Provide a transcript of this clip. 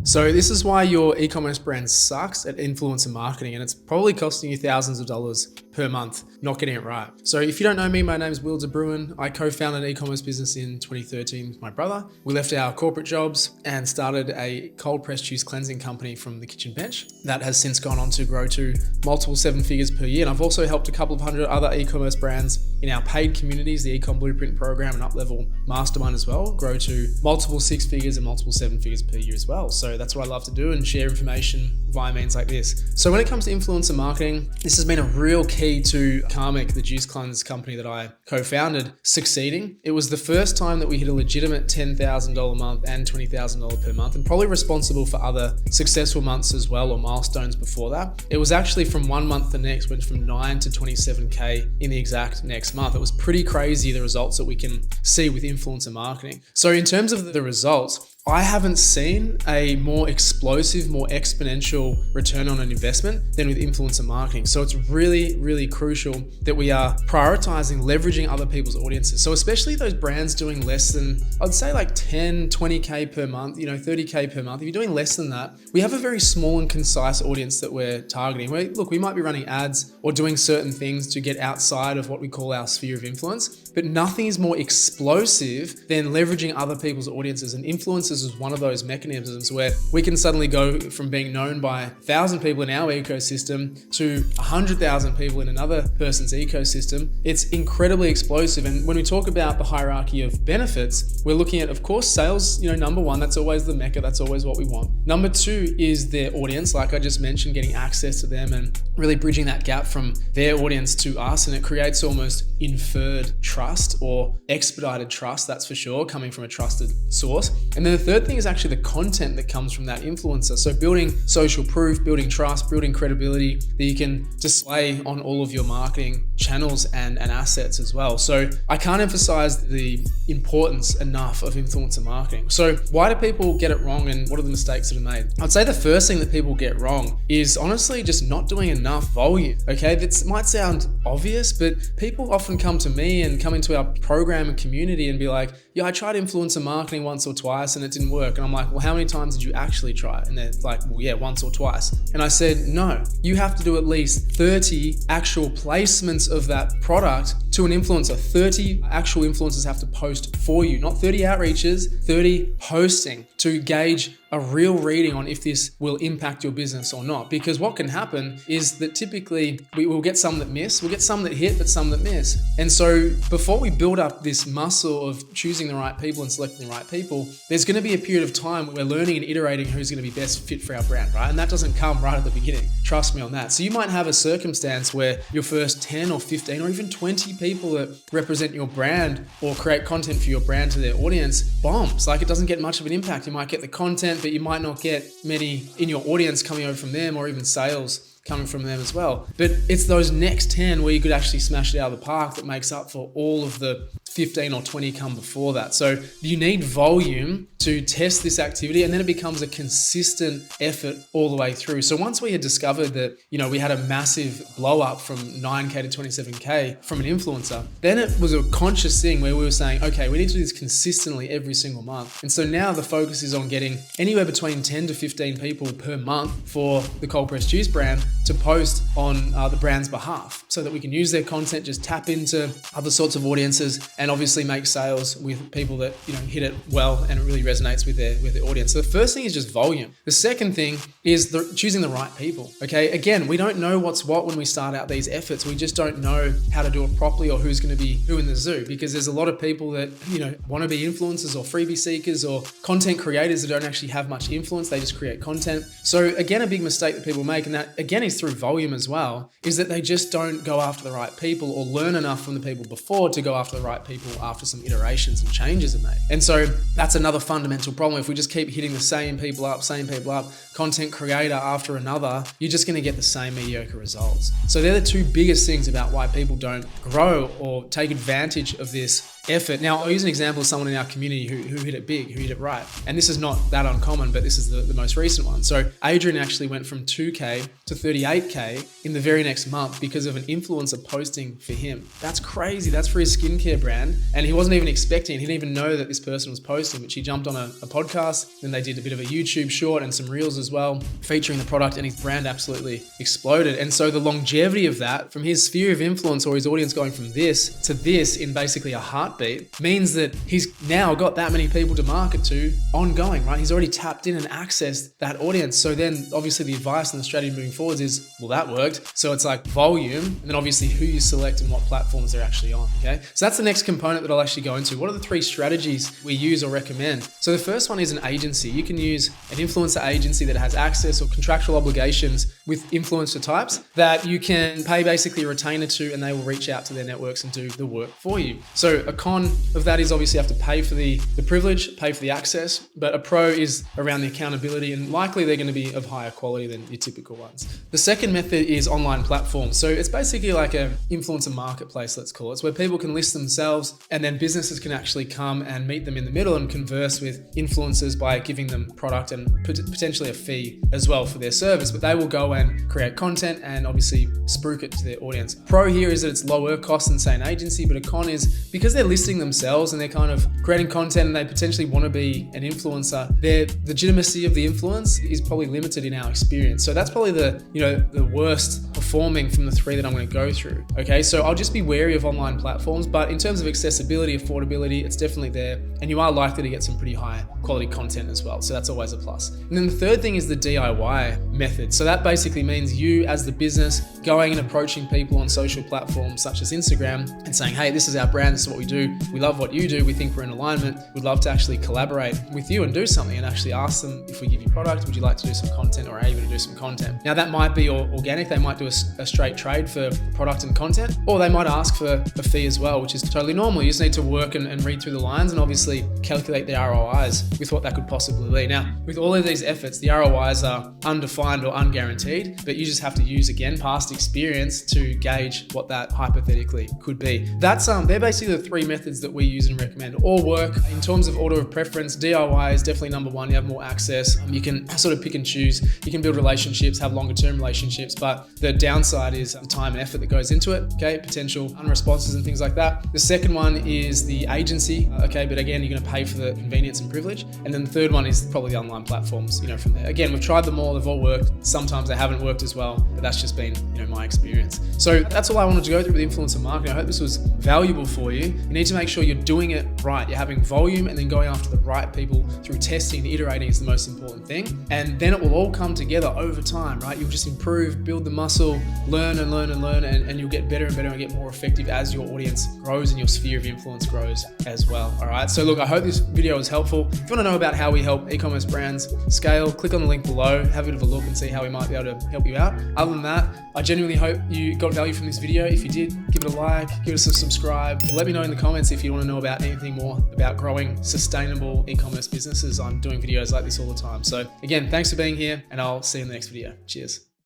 So this is why your e-commerce brand sucks at influencer marketing, and it's probably costing you thousands of dollars per month not getting it right. So if you don't know me, my name is Will De Bruin. I co-founded an e-commerce business in 2013 with my brother. We left our corporate jobs and started a cold pressed juice cleansing company from the kitchen bench that has since gone on to grow to multiple seven figures per year. And I've also helped a couple of hundred other e-commerce brands in our paid communities, the Ecom Blueprint program and Up-Level Mastermind as well, grow to multiple six figures and multiple seven figures per year as well. So that's what I love to do and share information via means like this. So when it comes to influencer marketing, this has been a real key to Karmic, the juice cleanse company that I co-founded, succeeding. It was the first time that we hit a legitimate $10,000 a month and $20,000 per month, and probably responsible for other successful months as well, or milestones before that. It was actually from one month to the next, went from 9 to 27K in the exact next month. It was pretty crazy, the results that we can see with influencer marketing. So in terms of the results, I haven't seen a more explosive, more exponential return on an investment than with influencer marketing. So it's really, really crucial that we are prioritizing leveraging other people's audiences. So especially those brands doing less than, I'd say like 10, 20K per month, 30K per month. If you're doing less than that, we have a very small and concise audience that we're targeting. We might be running ads or doing certain things to get outside of what we call our sphere of influence, but nothing is more explosive than leveraging other people's audiences. And influencers is one of those mechanisms where we can suddenly go from being known by 1,000 people in our ecosystem to 100,000 people in another person's ecosystem. It's incredibly explosive. And when we talk about the hierarchy of benefits, we're looking at, of course, sales, number one, that's always the mecca, that's always what we want. Number two is their audience, like I just mentioned, getting access to them and really bridging that gap from their audience to us. And it creates almost inferred trust or expedited trust, that's for sure, coming from a trusted source. And then the third thing is actually the content that comes from that influencer. So building social proof, building trust, building credibility that you can display on all of your marketing channels and assets as well. So I can't emphasize the importance enough of influencer marketing. So why do people get it wrong and what are the mistakes that are made? I'd say the first thing that people get wrong is honestly just not doing enough volume. Okay, that might sound obvious, but people often come to me and come into our program and community and be like, yeah, I tried influencer marketing once or twice and it didn't work. And I'm like, well, how many times did you actually try it? And they're like, well, yeah, once or twice. And I said, no, you have to do at least 30 actual placements of that product to an influencer. 30 actual influencers have to post for you, not 30 outreaches, 30 posting to gauge a real reading on if this will impact your business or not. Because what can happen is that typically we will get some that miss, we'll get some that hit, but some that miss. And so before we build up this muscle of choosing the right people and selecting the right people, there's going to be a period of time where we're learning and iterating who's going to be best fit for our brand, right? And that doesn't come right at the beginning. Trust me on that. So you might have a circumstance where your first 10 or 15 or even 20 people that represent your brand or create content for your brand to their audience bombs. Like it doesn't get much of an impact. You might get the content, but you might not get many in your audience coming over from them or even sales coming from them as well. But it's those next 10 where you could actually smash it out of the park that makes up for all of the 15 or 20 come before that. So you need volume to test this activity, and then it becomes a consistent effort all the way through. So once we had discovered that, we had a massive blow up from 9K to 27K from an influencer, then it was a conscious thing where we were saying, okay, we need to do this consistently every single month. And so now the focus is on getting anywhere between 10 to 15 people per month for the cold pressed juice brand to post on the brand's behalf so that we can use their content, just tap into other sorts of audiences and obviously make sales with people that, hit it well and it really resonates with their audience. So the first thing is just volume. The second thing is choosing the right people. Okay. Again, we don't know what's what when we start out these efforts. We just don't know how to do it properly or who's going to be who in the zoo, because there's a lot of people that, want to be influencers or freebie seekers or content creators that don't actually have much influence. They just create content. So again, a big mistake that people make, and that again is through volume as well, is that they just don't go after the right people or learn enough from the people before to go after the right people after some iterations and changes are made. And so that's another fundamental problem. If we just keep hitting the same people up, content creator after another, you're just going to get the same mediocre results. So they're the two biggest things about why people don't grow or take advantage of this effort. Now, I'll use an example of someone in our community who hit it big, who hit it right. And this is not that uncommon, but this is the most recent one. So Adrian actually went from 2K to 38K in the very next month because of an influencer posting for him. That's crazy. That's for his skincare brand. And he wasn't even expecting, he didn't even know that this person was posting, which he jumped on a podcast. Then they did a bit of a YouTube short and some reels as well, featuring the product, and his brand absolutely exploded. And so the longevity of that, from his sphere of influence or his audience going from this to this in basically a heartbeat, means that he's now got that many people to market to ongoing, right? He's already tapped in and accessed that audience. So then obviously the advice and the strategy moving forwards is, well, that worked. So it's like volume, and then obviously who you select and what platforms they're actually on, okay? So that's the next component that I'll actually go into. What are the 3 strategies we use or recommend? So the first one is an agency. You can use an influencer agency that has access or contractual obligations with influencer types that you can pay basically a retainer to, and they will reach out to their networks and do the work for you. So a con of that is obviously you have to pay for the privilege, pay for the access, but a pro is around the accountability, and likely they're going to be of higher quality than your typical ones. The second method is online platforms. So it's basically like an influencer marketplace, let's call it. It's where people can list themselves, and then businesses can actually come and meet them in the middle and converse with influencers by giving them product and potentially a fee as well for their service. But they will go and create content and obviously spruik it to their audience. Pro here is that it's lower cost than say an agency, but a con is because they're listing themselves and they're kind of creating content and they potentially want to be an influencer, their legitimacy of the influence is probably limited in our experience. So that's probably the worst performing from the 3 that I'm going to go through. Okay, so I'll just be wary of online platforms, but in terms of accessibility, affordability, it's definitely there, and you are likely to get some pretty high quality content as well. So that's always a plus. And then the third thing is the DIY method. So that basically means you as the business going and approaching people on social platforms such as Instagram and saying, hey, this is our brand, this is what we do. We love what you do. We think we're in alignment. We'd love to actually collaborate with you and do something, and actually ask them, if we give you product, would you like to do some content, or are you going to do some content? Now that might be organic. They might do a straight trade for product and content, or they might ask for a fee as well, which is totally normal. You just need to work and read through the lines and obviously calculate the ROIs with what that could possibly be. Now, with all of these efforts, the ROIs are undefined or unguaranteed, but you just have to use, again, past experience to gauge what that hypothetically could be. They're basically the 3 methods that we use and recommend. All work. In terms of order of preference, DIY is definitely number 1. You have more access. You can sort of pick and choose. You can build relationships, have longer term relationships, but the downside is the time and effort that goes into it, okay? Potential unresponses and things like that. The second one is the agency, okay? But again, you're going to pay for the convenience and privilege. And then the third one is probably the online platforms, from there. Again, we've tried them all. They've all worked. Sometimes they haven't worked as well, but that's just been, my experience. So that's all I wanted to go through with influencer marketing. I hope this was valuable for you. You need to make sure you're doing it right. You're having volume and then going after the right people through testing and iterating is the most important thing. And then it will all come together over time, right? You'll just improve, build the muscle, learn and learn and learn, and you'll get better and better and get more effective as your audience grows and your sphere of influence grows as well. All right. So look, I hope this video was helpful. If you want to know about how we help e-commerce brands scale, click on the link below, have a bit of a look and see how we might be able to help you out. Other than that, I genuinely hope you got value from this video. If you did, give it a like, give us a subscribe. Let me know in the comments if you want to know about anything more about growing sustainable e-commerce businesses. I'm doing videos like this all the time. So again, thanks for being here, and I'll see you in the next video. Cheers.